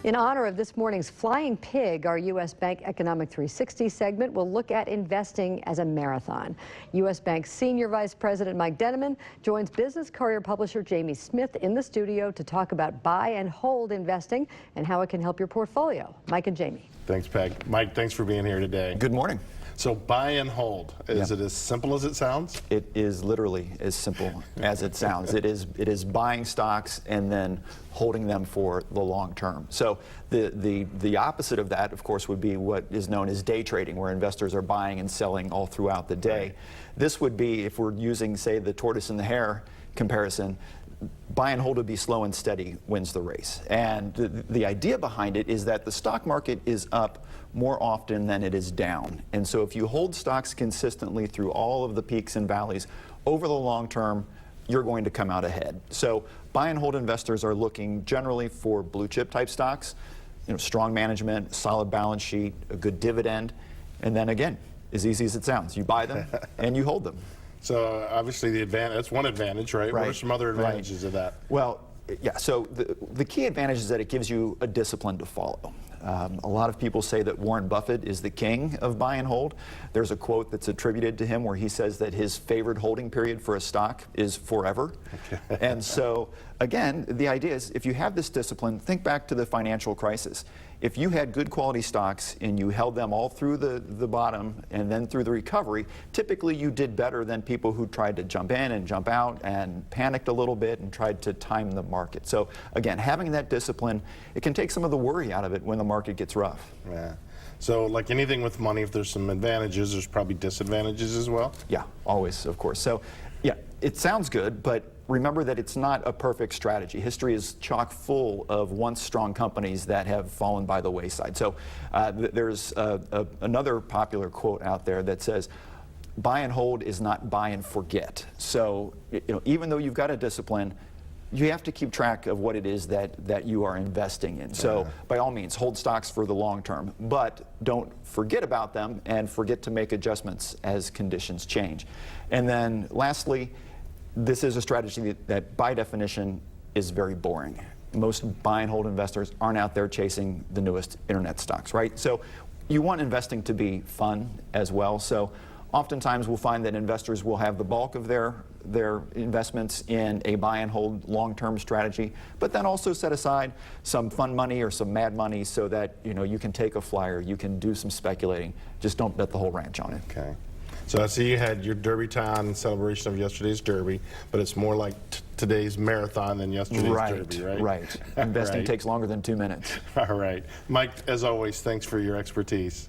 In honor of this morning's Flying Pig, our U.S. Bank Economic 360 segment will look at investing as a marathon. U.S. Bank Senior Vice President Mike Denneman joins Business Courier publisher Jamie Smith in the studio to talk about buy and hold investing and how it can help your portfolio. Mike and Jamie. Thanks, Peg. Mike, thanks for being here today. Good morning. So buy and hold, is it as simple as it sounds? It is literally as simple as it sounds. It is buying stocks and then holding them for the long term. So the opposite of that, of course, would be what is known as day trading, where investors are buying and selling all throughout the day. This would be, if we're using, say, the tortoise and the hare comparison, buy and hold would be slow and steady wins the race. And the idea behind it is that the stock market is up more often than it is down. And so if you hold stocks consistently through all of the peaks and valleys over the long term, you're going to come out ahead. So buy and hold investors are looking generally for blue chip type stocks, strong management, solid balance sheet, a good dividend, and then again, as easy as it sounds, you buy them and you hold them. So obviously that's one advantage, right? What are some other advantages of that? Well, yeah, so the key advantage is that it gives you a discipline to follow. A lot of people say that Warren Buffett is the king of buy and hold. There's a quote that's attributed to him where he says that his favorite holding period for a stock is forever. And so, again, the idea is if you have this discipline, think back to the financial crisis. If you had good quality stocks and you held them all through the bottom and then through the recovery, typically you did better than people who tried to jump in and jump out and panicked a little bit and tried to time the market. So again, having that discipline, it can take some of the worry out of it when the market gets rough. Yeah. So like anything with money, if there's some advantages, there's probably disadvantages as well? Yeah, always, of course. So yeah, it sounds good, but remember that it's not a perfect strategy. History is chock full of once strong companies that have fallen by the wayside. So there's another popular quote out there that says, buy and hold is not buy and forget. So even though you've got a discipline, you have to keep track of what it is that you are investing in. So by all means, hold stocks for the long term, but don't forget about them and forget to make adjustments as conditions change. And then lastly, this is a strategy that by definition is very boring. Most buy and hold investors aren't out there chasing the newest internet stocks, right? So you want investing to be fun as well. So oftentimes we'll find that investors will have the bulk of their investments in a buy and hold long-term strategy, but then also set aside some fun money or some mad money so that you can take a flyer, you can do some speculating. Just don't bet the whole ranch on it. Okay. So I see you had your Derbytown celebration of yesterday's Derby, but it's more like today's marathon than yesterday's Derby, right? Right. Investing takes longer than 2 minutes. All right. Mike, as always, thanks for your expertise.